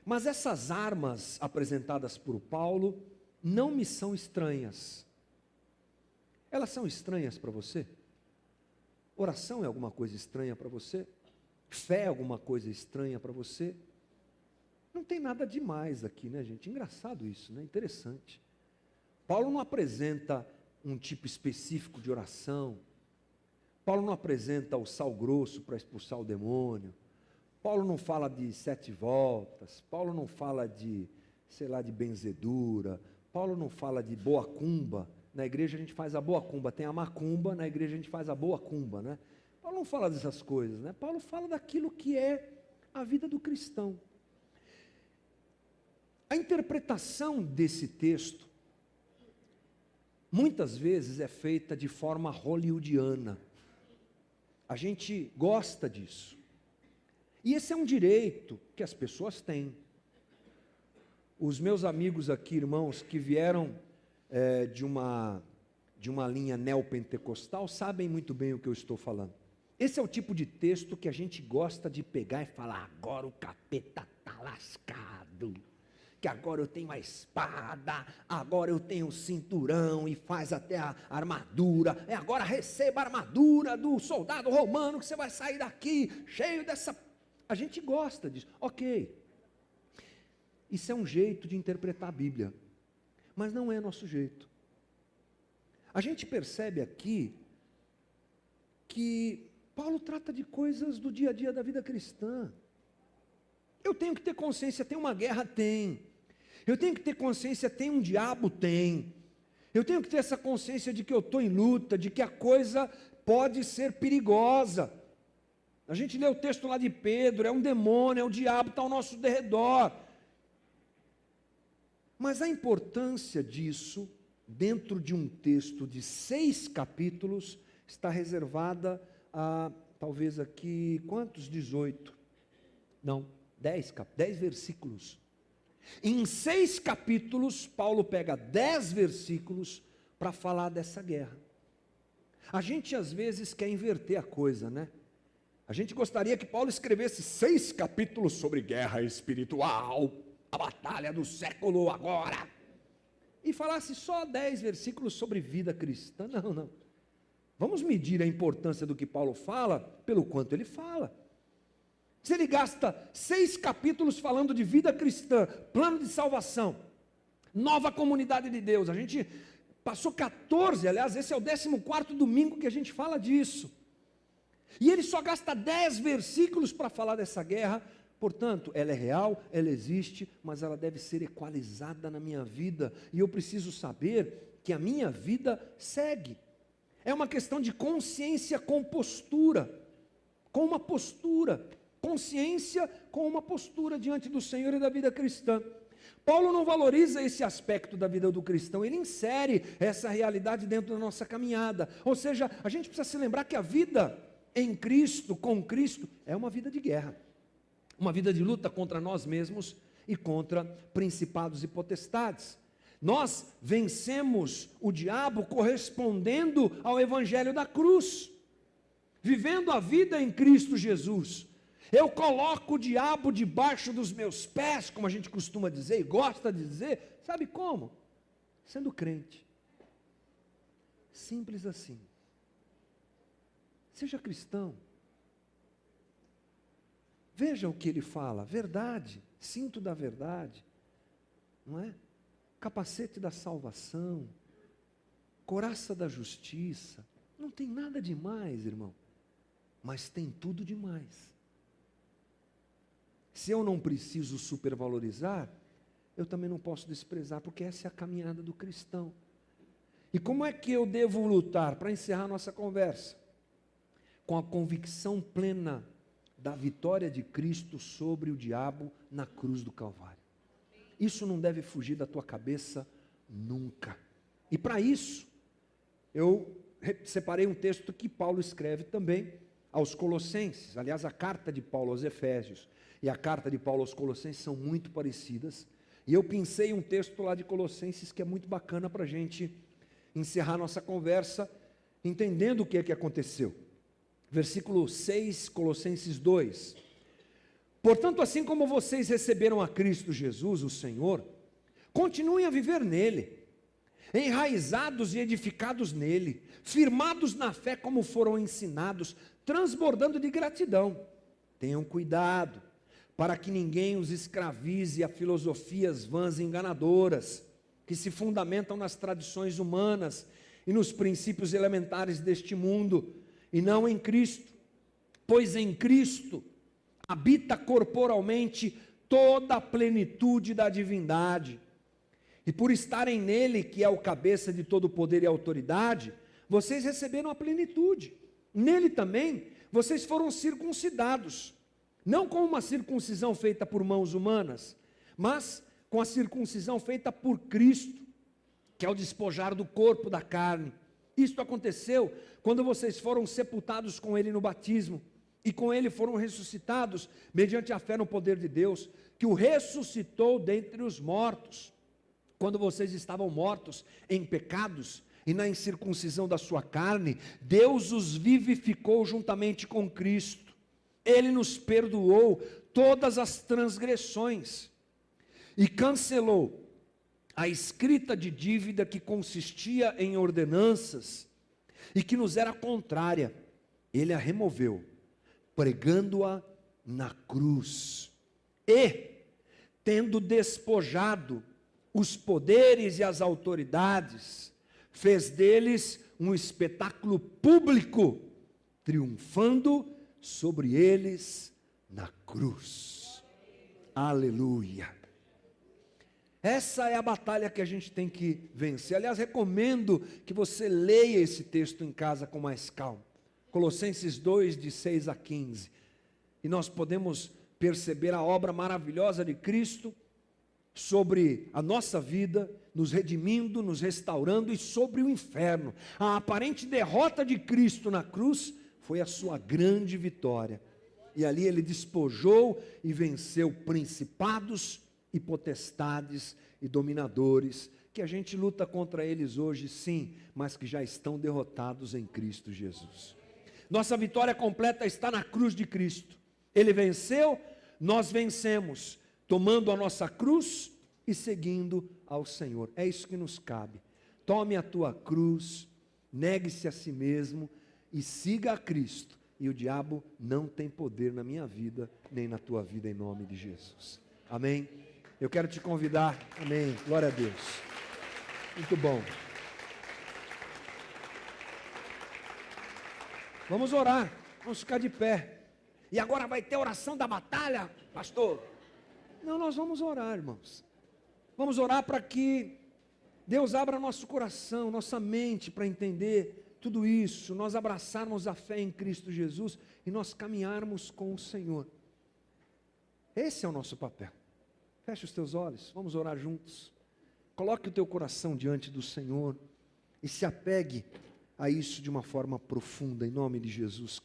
mas essas armas apresentadas por Paulo não me são estranhas. Elas são estranhas para você? Oração é alguma coisa estranha para você? Fé é alguma coisa estranha para você? Não tem nada demais aqui, né, gente? Engraçado isso, né? Interessante. Paulo não apresenta um tipo específico de oração. Paulo não apresenta o sal grosso para expulsar o demônio. Paulo não fala de 7 voltas. Paulo não fala de, sei lá, de benzedura. Paulo não fala de boa cumba. Na igreja a gente faz a boa cumba, tem a macumba, na igreja a gente faz a boa cumba, né? Paulo não fala dessas coisas, né? Paulo fala daquilo que é a vida do cristão. A interpretação desse texto, muitas vezes é feita de forma hollywoodiana. A gente gosta disso. E esse é um direito que as pessoas têm. Os meus amigos aqui, irmãos, que vieram de uma linha neopentecostal, sabem muito bem o que eu estou falando. Esse é o tipo de texto que a gente gosta de pegar e falar, agora o capeta está lascado, que agora eu tenho a espada, agora eu tenho o cinturão e faz até a armadura, agora receba a armadura do soldado romano que você vai sair daqui cheio dessa... A gente gosta disso, ok. Isso é um jeito de interpretar a Bíblia, mas não é nosso jeito. A gente percebe aqui que Paulo trata de coisas do dia a dia da vida cristã. Eu tenho que ter consciência, tem uma guerra? Tem. Eu tenho que ter consciência, tem um diabo? Tem. Eu tenho que ter essa consciência de que eu estou em luta, de que a coisa pode ser perigosa. A gente lê o texto lá de Pedro, é um demônio, é o diabo, está ao nosso derredor. Mas a importância disso, dentro de um texto de 6 capítulos, está reservada a, talvez aqui, quantos? 18? Não, 10 versículos. Em 6 capítulos, Paulo pega 10 versículos para falar dessa guerra. A gente às vezes quer inverter a coisa, né? A gente gostaria que Paulo escrevesse 6 capítulos sobre guerra espiritual, a batalha do século agora, e falasse só 10 versículos sobre vida cristã. Não. Vamos medir a importância do que Paulo fala pelo quanto ele fala. Se ele gasta 6 capítulos falando de vida cristã, plano de salvação, nova comunidade de Deus, a gente passou 14, aliás, esse é o 14º domingo que a gente fala disso, e ele só gasta 10 versículos para falar dessa guerra. Portanto, ela é real, ela existe, mas ela deve ser equalizada na minha vida, e eu preciso saber que a minha vida segue. É uma questão de consciência com postura, com uma postura, consciência com uma postura diante do Senhor e da vida cristã. Paulo não valoriza esse aspecto da vida do cristão, ele insere essa realidade dentro da nossa caminhada. Ou seja, a gente precisa se lembrar que a vida em Cristo, com Cristo, é uma vida de guerra. Uma vida de luta contra nós mesmos e contra principados e potestades. Nós vencemos o diabo correspondendo ao evangelho da cruz, vivendo a vida em Cristo Jesus. Eu coloco o diabo debaixo dos meus pés, como a gente costuma dizer e gosta de dizer, sabe como? Sendo crente. Simples assim. Seja cristão. Veja o que ele fala, verdade, cinto da verdade, não é? Capacete da salvação, couraça da justiça, não tem nada demais, irmão. mas tem tudo demais. Se eu não preciso supervalorizar, eu também não posso desprezar, porque essa é a caminhada do cristão. E como é que eu devo lutar? Para encerrar nossa conversa, com a convicção plena da vitória de Cristo sobre o diabo na cruz do Calvário. Isso não deve fugir da tua cabeça nunca. E para isso, eu separei um texto que Paulo escreve também aos Colossenses. Aliás, a carta de Paulo aos Efésios e a carta de Paulo aos Colossenses são muito parecidas. E eu pensei um texto lá de Colossenses que é muito bacana para a gente encerrar nossa conversa, entendendo o que é que aconteceu. Versículo 6, Colossenses 2. Portanto, assim como vocês receberam a Cristo Jesus, o Senhor, continuem a viver nele, enraizados e edificados nele, firmados na fé como foram ensinados, transbordando de gratidão. Tenham cuidado, para que ninguém os escravize a filosofias vãs e enganadoras, que se fundamentam nas tradições humanas e nos princípios elementares deste mundo, e não em Cristo, pois em Cristo habita corporalmente toda a plenitude da divindade, e por estarem nele, que é o cabeça de todo poder e autoridade, vocês receberam a plenitude. Nele também, vocês foram circuncidados, não com uma circuncisão feita por mãos humanas, mas com a circuncisão feita por Cristo, que é o despojar do corpo da carne. Isto aconteceu quando vocês foram sepultados com ele no batismo, e com ele foram ressuscitados, mediante a fé no poder de Deus, que o ressuscitou dentre os mortos. Quando vocês estavam mortos em pecados e na incircuncisão da sua carne, Deus os vivificou juntamente com Cristo. Ele nos perdoou todas as transgressões e cancelou a escrita de dívida que consistia em ordenanças e que nos era contrária. Ele a removeu, pregando-a na cruz, e, tendo despojado os poderes e as autoridades, fez deles um espetáculo público, triunfando sobre eles na cruz. Aleluia! Essa é a batalha que a gente tem que vencer. Aliás, recomendo que você leia esse texto em casa com mais calma. Colossenses 2, de 6 a 15. E nós podemos perceber a obra maravilhosa de Cristo sobre a nossa vida, nos redimindo, nos restaurando, e sobre o inferno. A aparente derrota de Cristo na cruz foi a sua grande vitória. E ali ele despojou e venceu principados e potestades e dominadores, que a gente luta contra eles hoje, sim, mas que já estão derrotados em Cristo Jesus. Nossa vitória completa está na cruz de Cristo. Ele venceu, nós vencemos, tomando a nossa cruz e seguindo ao Senhor. É isso que nos cabe. Tome a tua cruz, negue-se a si mesmo e siga a Cristo. E o diabo não tem poder na minha vida, nem na tua vida, em nome de Jesus. Amém? Eu quero te convidar, amém, glória a Deus. Muito bom. Vamos orar, vamos ficar de pé. E agora vai ter oração da batalha, pastor? Não, nós vamos orar, irmãos. Vamos orar para que Deus abra nosso coração, nossa mente para entender tudo isso, nós abraçarmos a fé em Cristo Jesus e nós caminharmos com o Senhor. Esse é o nosso papel. Feche os teus olhos, vamos orar juntos. Coloque o teu coração diante do Senhor e se apegue a isso de uma forma profunda, em nome de Jesus.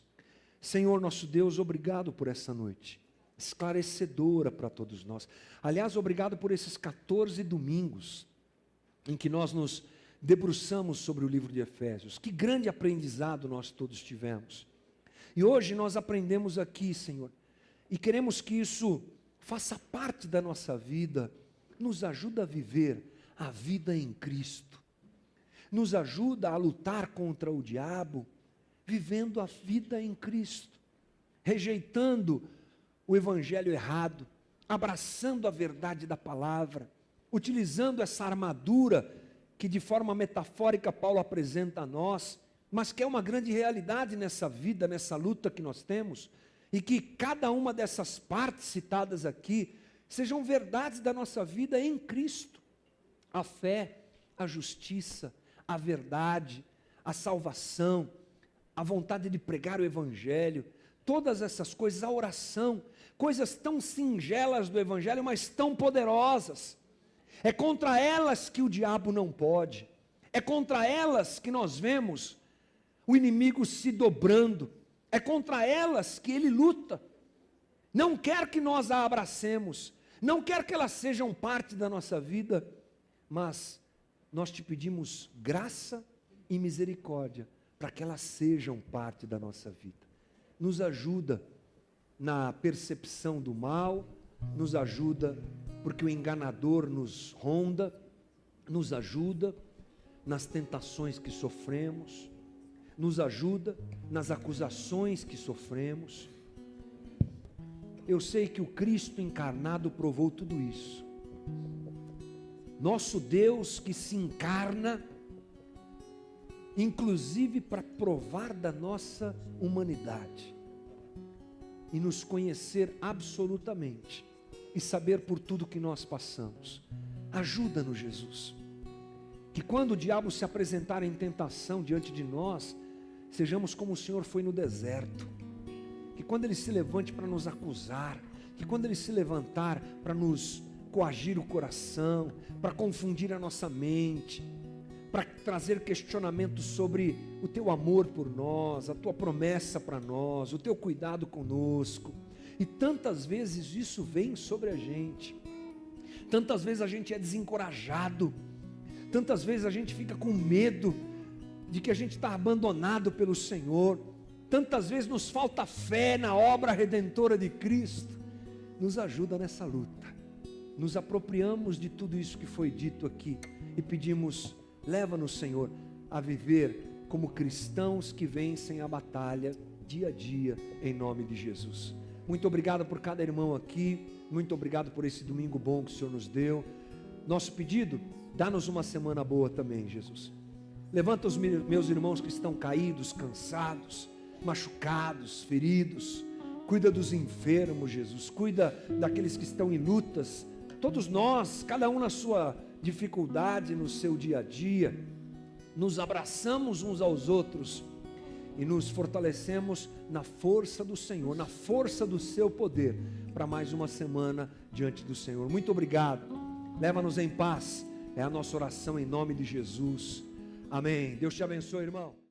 Senhor nosso Deus, obrigado por essa noite, esclarecedora para todos nós. Aliás, obrigado por esses 14 domingos, em que nós nos debruçamos sobre o livro de Efésios. Que grande aprendizado nós todos tivemos. E hoje nós aprendemos aqui, Senhor, e queremos que isso faça parte da nossa vida, nos ajuda a viver a vida em Cristo, nos ajuda a lutar contra o diabo, vivendo a vida em Cristo, rejeitando o evangelho errado, abraçando a verdade da palavra, utilizando essa armadura que de forma metafórica Paulo apresenta a nós, mas que é uma grande realidade nessa vida, nessa luta que nós temos, e que cada uma dessas partes citadas aqui sejam verdades da nossa vida em Cristo. A fé, a justiça, a verdade, a salvação, a vontade de pregar o Evangelho, todas essas coisas, a oração, coisas tão singelas do Evangelho, mas tão poderosas. É contra elas que o diabo não pode, é contra elas que nós vemos o inimigo se dobrando, é contra elas que ele luta. Não quer que nós a abracemos, não quer que elas sejam parte da nossa vida, mas nós te pedimos graça e misericórdia para que elas sejam parte da nossa vida. Nos ajuda na percepção do mal, nos ajuda porque o enganador nos ronda, nos ajuda nas tentações que sofremos, nos ajuda nas acusações que sofremos. Eu sei que o Cristo encarnado provou tudo isso. Nosso Deus que se encarna, inclusive para provar da nossa humanidade e nos conhecer absolutamente e saber por tudo que nós passamos. Ajuda-nos, Jesus, que quando o diabo se apresentar em tentação diante de nós, sejamos como o Senhor foi no deserto, que quando ele se levante para nos acusar, que quando ele se levantar para nos coagir o coração, para confundir a nossa mente, para trazer questionamentos sobre o teu amor por nós, a tua promessa para nós, o teu cuidado conosco. E tantas vezes isso vem sobre a gente, tantas vezes a gente é desencorajado, tantas vezes a gente fica com medo de que a gente está abandonado pelo Senhor, tantas vezes nos falta fé na obra redentora de Cristo. Nos ajuda nessa luta, nos apropriamos de tudo isso que foi dito aqui e pedimos: leva-nos, Senhor, a viver como cristãos que vencem a batalha dia a dia, em nome de Jesus. Muito obrigado por cada irmão aqui, muito obrigado por esse domingo bom que o Senhor nos deu. Nosso pedido, dá-nos uma semana boa também, Jesus. Levanta os meus irmãos que estão caídos, cansados, machucados, feridos. Cuida dos enfermos, Jesus. Cuida daqueles que estão em lutas. Todos nós, cada um na sua dificuldade, no seu dia a dia, nos abraçamos uns aos outros e nos fortalecemos na força do Senhor, na força do seu poder, para mais uma semana diante do Senhor. Muito obrigado. Leva-nos em paz. É a nossa oração em nome de Jesus. Amém. Deus te abençoe, irmão.